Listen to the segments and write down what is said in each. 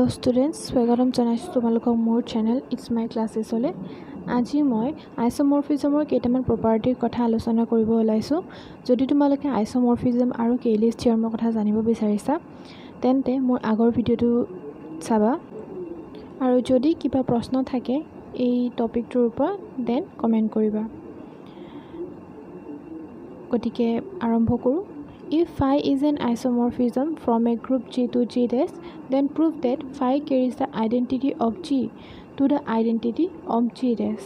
Hello students, স্বাগতম জনাইছো তোমালোকক মোৰ চেনেল ইটস মাই ক্লাसेसলে। আজি মই আইসোমৰফিজমৰ কেইটামান প্ৰপাৰ্টিৰ কথা আলোচনা কৰিব ওলাইছো। যদি তোমালোকে আইসোমৰফিজম আৰু কেইলিছ থিওৰেমৰ কথা জানিব বিচাৰিছা তেন্তে মোৰ আগৰ ভিডিওটো চাবা আৰু যদি কিবা প্ৰশ্ন থাকে এই টপিকটোৰ ওপৰত দেন কমেন্ট কৰিবা। গতিকে আৰম্ভ কৰো। If phi is an isomorphism from a group G to G dash, then prove that phi carries the identity of G to the identity of G dash.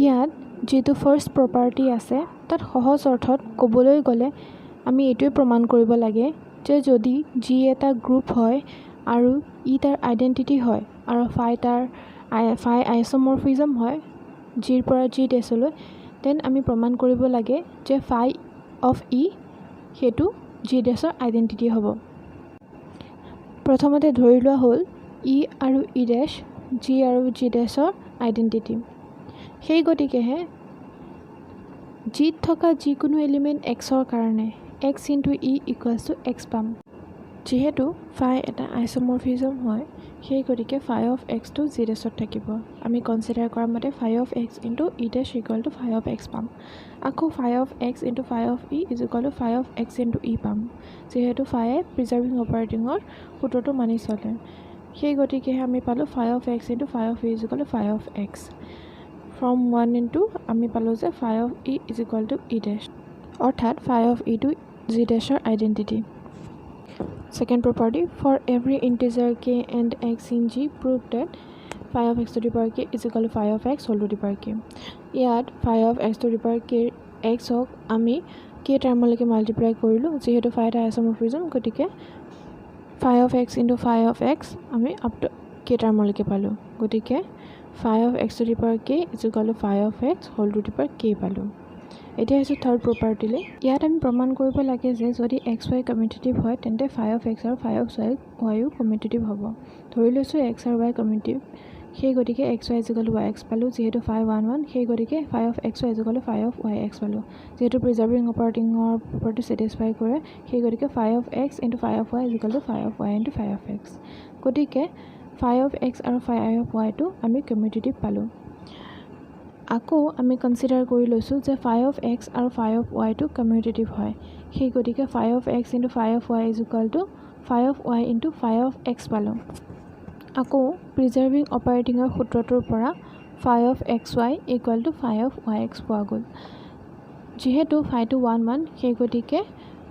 ইয়াত যেটো ফাৰ্স্ট প্ৰপাৰ্টি আছে তাত সহজ অৰ্থত ক'বলৈ গ'লে আমি এইটোৱে প্ৰমাণ কৰিব লাগে যে যদি G এটা গ্ৰুপ হয় আৰু ই তাৰ আইডেন্টিটি হয় আৰু phi আইসোমৰফিজম হয় G ৰ পৰা G ডেছলৈ দেন আমি প্ৰমাণ কৰিব লাগে যে phi of E হেতু G ডেছৰ আইডেন্টিটি হ'ব। প্ৰথমতে ধৰি লোৱা হ'ল E আৰু E ডেছ G আৰু G ডেছৰ আইডেন্টিটি। সেই গতিকেহে G থকা যিকোনো এলিমেন্ট X ৰ কাৰণে X into E equals to X পাম। যেহেতু phi এটা আইসোমৰফিজম হয় সেই গতিকে phi of X টো G ডেছত থাকিব। আমি কনসিডাৰ কৰা মতে phi of X into E dash equal to phi of X পাম। আকৌ phi of X into phi of E is equal to phi of X into E পাম। যেহেতু phi প্ৰিজাৰ্ভিং অপাৰেটিঙৰ সূত্ৰটো মানি চলে সেই গতিকে আমি পালো phi of X into phi of E is equal to phi of X। from 1 into আমি পালো যে phi of E is equal to E dash অৰ্থাৎ phi of E to G dashৰ identity. Second property, for every integer k and x in G, prove that phi of x to the power k is equal to phi of x whole to the power k. ইয়াত phi of x to the power k x হক আমি k টাৰ্মলৈকে multiply কৰিলো যেহেতু phi এটা আইসোমৰফিজম গতিকে phi of x into phi of x আমি up to k টাৰ্মলৈকে পালো গতিকে phi of x to the power k is equal to phi of x whole to the power k পালো। এতিয়া হৈছে থাৰ্ড প্ৰপাৰ্টিলে। ইয়াত আমি প্ৰমাণ কৰিব লাগে যে যদি xy কমিউটেটিভ হয় তেন্তে phi of x আৰু phi of y ও কমিউটেটিভ হ'ব। ধৰি লৈছো x আৰু y কমিউটেটিভ সেই গতিকে xy is equal to yx পালো যেহেতু phi 1 1 সেই গতিকে phi of xy is equal to phi of yx পালো যেহেতু প্ৰিজাৰ্ভিং অপাৰেটিঙৰ প্ৰপাৰ্টি স্যাটিসফাই কৰে সেই গতিকে phi of x into phi of y is equal to phi of y into phi of x গতিকে phi of x আৰু phi of y টো আমি commutative পালো। আকৌ আমি কনসিডাৰ কৰি লৈছো যে phi of x আৰু phi of y টো কমিউটেটিভ হয় সেই গতিকে phi of x into phi of y is equal to phi of y into phi of x পালো। আকৌ প্ৰিজাৰ্ভিং অপাৰেটিঙৰ সূত্ৰটোৰ পৰা phi of xy equal to phi of yx পোৱা গ'ল যেহেতু phi টো 1 1 সেই গতিকে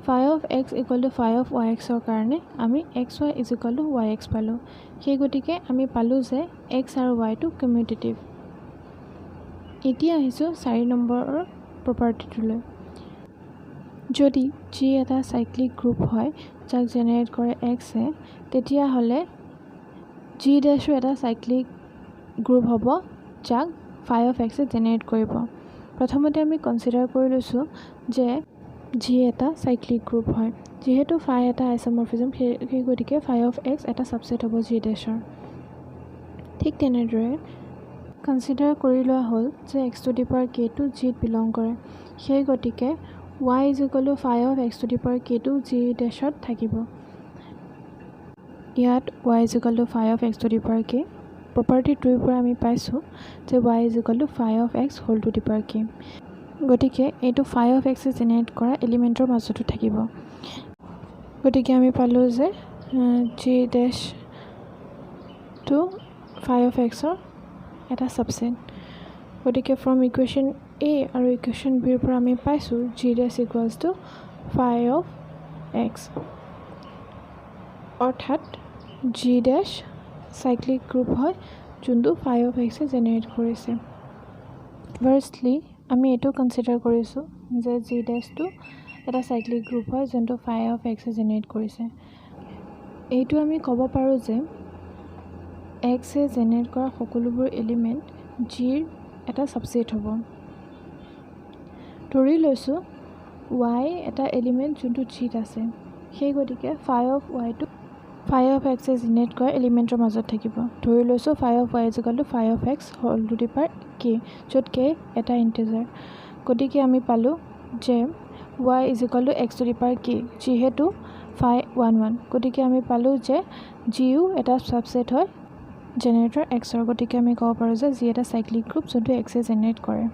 phi of x equal to phi of yx ৰ কাৰণে আমি xy is equal to yx পালো সেই গতিকে আমি পালো যে x আৰু y টো কমিউটেটিভ। এতিয়া আহিছো 4 নম্বৰৰ প্ৰপাৰ্টিটোলৈ। যদি G এটা সাইক্লিক গ্ৰুপ হয় যাক জেনাৰেট কৰে X এ তেতিয়া হলে G ড্যাশো এটা সাইক্লিক গ্ৰুপ হ'ব যাক phi of X A generate কৰিব। প্ৰথমতে আমি কনসিডাৰ কৰি লৈছো যে G এটা সাইক্লিক গ্ৰুপ হয় যেহেতু phi এটা আইসোমৰফিজম সেই গতিকে phi of X এটা সাবসেট হ'ব G ড্যাশৰ। ঠিক তেনেদৰে কনসিডাৰ কৰি লোৱা হ'ল যে x to the power k টো G ত বিলং কৰে সেই গতিকে y is equal to phi of x to the power k টো G ড্যাশত থাকিব। ইয়াত y is equal to phi of x to the power k property 2 ৰ পৰা আমি পাইছো যে y is equal to phi of x whole to the power k গতিকে এইটো phi of x A generate কৰা এলিমেন্টৰ মাজতো থাকিব গতিকে আমি পালো যে G dash to phi of x ৰ এটা সাবসেট গতিকে ফ্ৰম ইকুৱেশ্যন A আৰু ইকুৱেশ্যন B ৰ পৰা আমি পাইছো G dash equals to phi of x অৰ্থাৎ G dash সাইক্লিক গ্ৰুপ হয় যোনটো phi of x A generate কৰিছে। ফাৰ্স্টলি আমি এটো কনসিডাৰ কৰিছো যে G dash টো এটা সাইক্লিক গ্ৰুপ হয় যোনটো phi of x A generate কৰিছে। এইটো আমি ক'ব পাৰো যে x এ জেনাৰেট কৰা সকলোবোৰ এলিমেন্ট G ৰ এটা সাবসেট হ'ব। ধৰি লৈছো y এটা এলিমেন্ট যোনটো G ত আছে সেই গতিকে phi of y টো phi of x A generate কৰা এলিমেন্টৰ মাজত থাকিব। ধৰি লৈছো phi of y is equal to phi of x whole to the power k য'ত k এটা ইন্টিজাৰ গতিকে আমি পালো যে y is equal to x to the power k যেহেতু phi 1 1 গতিকে আমি পালোঁ যে জিও এটা সাবসেট হয় জেনেৰেটৰ এক্সৰ গতিকে আমি ক'ব পাৰোঁ যে জি এটা সাইক্লিক গ্ৰুপ যোনটো এক্সে জেনেৰেট কৰে